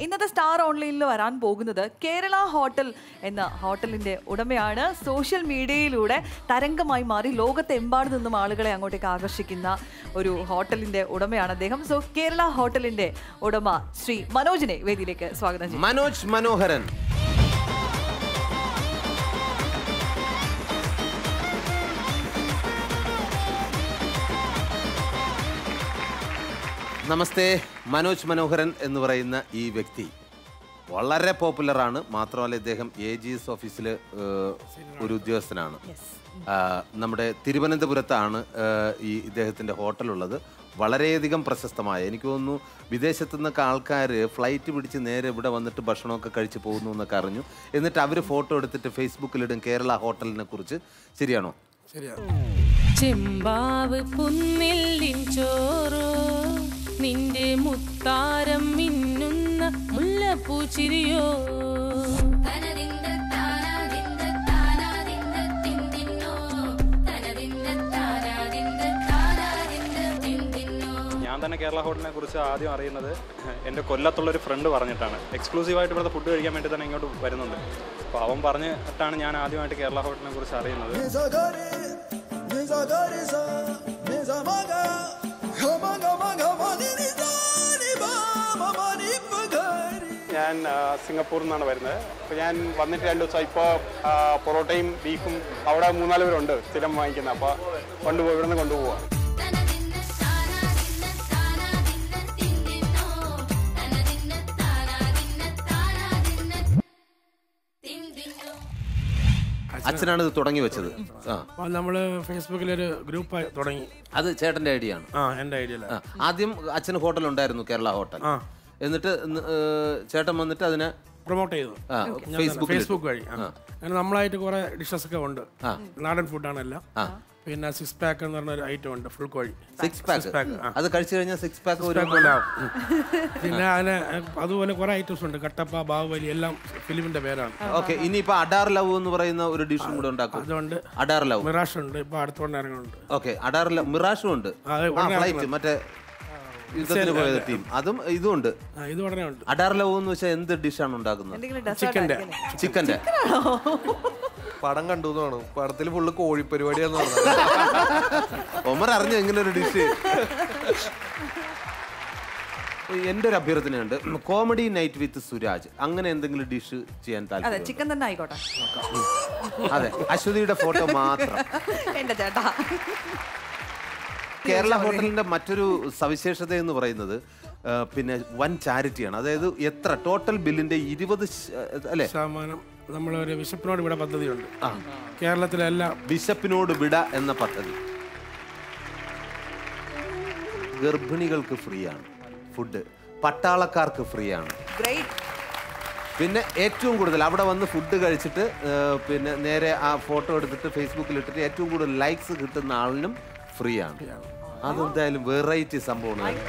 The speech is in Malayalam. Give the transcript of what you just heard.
ഇന്നത്തെ സ്റ്റാർ ഓൺലൈനിൽ വരാൻ പോകുന്നത് കേരള ഹോട്ടൽ എന്ന ഹോട്ടലിന്റെ ഉടമയാണ്. സോഷ്യൽ മീഡിയയിലൂടെ തരംഗമായി മാറി ലോകത്തെമ്പാട് നിന്നും ആളുകളെ അങ്ങോട്ടേക്ക് ആകർഷിക്കുന്ന ഒരു ഹോട്ടലിന്റെ ഉടമയാണ് അദ്ദേഹം. സോ കേരള ഹോട്ടലിന്റെ ഉടമ ശ്രീ മനോജിനെ വേദിയിലേക്ക് സ്വാഗതം ചെയ്യും. മനോജ് മനോഹരൻ. നമസ്തേ. മനോജ് മനോഹരൻ എന്ന് പറയുന്ന ഈ വ്യക്തി വളരെ പോപ്പുലറാണ്. മാത്രമല്ല ഇദ്ദേഹം AGS ഓഫീസിൽ ഒരു ഉദ്യോഗസ്ഥനാണ്. നമ്മുടെ തിരുവനന്തപുരത്താണ് ഈ ഇദ്ദേഹത്തിൻ്റെ ഹോട്ടലുള്ളത്. വളരെയധികം പ്രശസ്തമായ, എനിക്ക് തോന്നുന്നു വിദേശത്തു നിന്നൊക്കെ ആൾക്കാർ ഫ്ലൈറ്റ് പിടിച്ച് നേരെ ഇവിടെ വന്നിട്ട് ഭക്ഷണമൊക്കെ കഴിച്ച് പോകുന്നു എന്നൊക്കെ അറിഞ്ഞു. എന്നിട്ട് അവർ ഫോട്ടോ എടുത്തിട്ട് ഫേസ്ബുക്കിലിടും കേരള ഹോട്ടലിനെ കുറിച്ച്. ശരിയാണോ? ചെമ്പാവ് പുന്നില്ലിൻ ചോറോ നിന്റെ മുത്താരം മിന്നുന്ന മുല്ലപ്പൂച്ചിരിയോ ഞാൻ തന്നെ കേരള ഹോട്ടലിനെ കുറിച്ച് ആദ്യം അറിയുന്നത് എൻ്റെ കൊല്ലത്തുള്ളൊരു ഫ്രണ്ട് പറഞ്ഞിട്ടാണ്. എക്സ്ക്ലൂസീവായിട്ട് ഇവിടുത്തെ ഫുഡ് കഴിക്കാൻ വേണ്ടി തന്നെ ഇങ്ങോട്ട് വരുന്നുണ്ട്. അപ്പോൾ അവൻ പറഞ്ഞിട്ടാണ് ഞാൻ ആദ്യമായിട്ട് കേരള ഹോട്ടലിനെ കുറിച്ച് അറിയുന്നത്. ഞാൻ സിംഗപ്പൂരിൽ നിന്നാണ് വരുന്നത്. അപ്പോൾ ഞാൻ വന്നിട്ട് 2 ദിവസം. ഇപ്പോൾ പൊറോട്ടയും ബീഫും അവിടെ 3-4 പേരുണ്ട് സ്ഥിരം വാങ്ങിക്കുന്നത്. അപ്പോൾ കൊണ്ടുപോയി ഇവിടെ നിന്ന് കൊണ്ടുപോവാം. അച്ഛനാണ് ഇത് തുടങ്ങി വെച്ചത്. നമ്മള് ഫേസ്ബുക്കിലൊരു ഗ്രൂപ്പ് തുടങ്ങി. അത് ചേട്ടന്റെ ഐഡിയ ആണ്? എന്റെ ഐഡിയ. ആദ്യം അച്ഛന് ഹോട്ടൽ ഉണ്ടായിരുന്നു, കേരള ഹോട്ടൽ. എന്നിട്ട് ചേട്ടൻ വന്നിട്ട് അതിനെ പ്രൊമോട്ട് ചെയ്തു ഫേസ്ബുക്ക് വഴി. അങ്ങനെ നമ്മളായിട്ട് കുറെ ഡിഷസ് ഒക്കെ ഉണ്ട്. നാടൻ ഫുഡാണ് എല്ലാം. പിന്നെ 6 പാക്ക് എന്ന് പറഞ്ഞ ഒരു ഐറ്റം ഉണ്ട്, ഫുൾ കോഴി 6 പാക്ക്. അത് കഴിച്ചു കഴിഞ്ഞാൽ 6 പാക്ക് പിന്നെ അതിന് അതുപോലെ കുറെ ഐറ്റംസ് ഉണ്ട്. കട്ടപ്പ, ബാഹുബലി എല്ലാം ഫിലിമിന്റെ പേരാണ്. ഓക്കെ, ഇനിയിപ്പോ അഡാർ ലവ് എന്ന് പറയുന്ന ഒരു ഡിഷും കൂടെ ഉണ്ടാക്കും. അതുകൊണ്ട് അഡാർ ലവ്, മിറാഷ് ഉണ്ട്, ഇപ്പൊ അടുത്തോണ്ട് ഇറങ്ങുന്നുണ്ട്. ഓക്കെ, അഡാർ ലവ്, മിറാഷും ഉണ്ട്. ഫ്ലൈറ്റ് മറ്റേ യുദ്ധത്തിന് പോയത് ടീം, അതും ഇതും ഉണ്ട്. ഇത് ഉടനെ ഉണ്ട്. അഡാർ ലവ് എന്ന് വെച്ചാൽ എന്ത് ഡിഷാണ് ഉണ്ടാക്കുന്നത്? ചിക്കന്റെ. പടം കണ്ടു എന്നാണ്. പടത്തിൽ ഫുള്ള് കോഴി പരിപാടിയാന്ന് പറഞ്ഞത്. ഒമർ അറിഞ്ഞു എങ്ങനെ ഒരു ഡിഷ്. എൻ്റെ ഒരു അഭ്യർത്ഥനയുണ്ട്, കോമഡി നൈറ്റ് വിത്ത് സുരാജ്, അങ്ങനെ എന്തെങ്കിലും ഡിഷ് ചെയ്യാൻ താല്പര്യം? ചിക്കൻ തന്നെ ആയിക്കോട്ടെ. അതെ, അശ്വതിയുടെ ഫോട്ടോ മാത്രം. എന്റെ ചേട്ടാ, കേരള ഹോട്ടലിന്റെ മറ്റൊരു സവിശേഷത എന്ന് പറയുന്നത് പിന്നെ വൻ ചാരിറ്റിയാണ്. അതായത് എത്ര ടോട്ടൽ ബില്ലിന്റെ 20% നമ്മളൊരു വിശപ്പിനോട് വിട പദ്ധതിയുണ്ട് കേരളത്തിലെ എല്ലാ. വിശപ്പിനോട് വിട എന്ന പദ്ധതി ഗർഭിണികൾക്ക് ഫ്രീ ആണ് ഫുഡ്, പട്ടാളക്കാർക്ക് ഫ്രീ ആണ്. പിന്നെ ഏറ്റവും കൂടുതൽ അവിടെ വന്ന് ഫുഡ് കഴിച്ചിട്ട് പിന്നെ നേരെ ആ ഫോട്ടോ എടുത്തിട്ട് ഫേസ്ബുക്കിൽ ഇട്ടിട്ട് ഏറ്റവും കൂടുതൽ ലൈക്സ് കിട്ടുന്ന ആളിനും ഫ്രീ ആണ്. അതെന്തായാലും വെറൈറ്റി സംഭവമാണ്.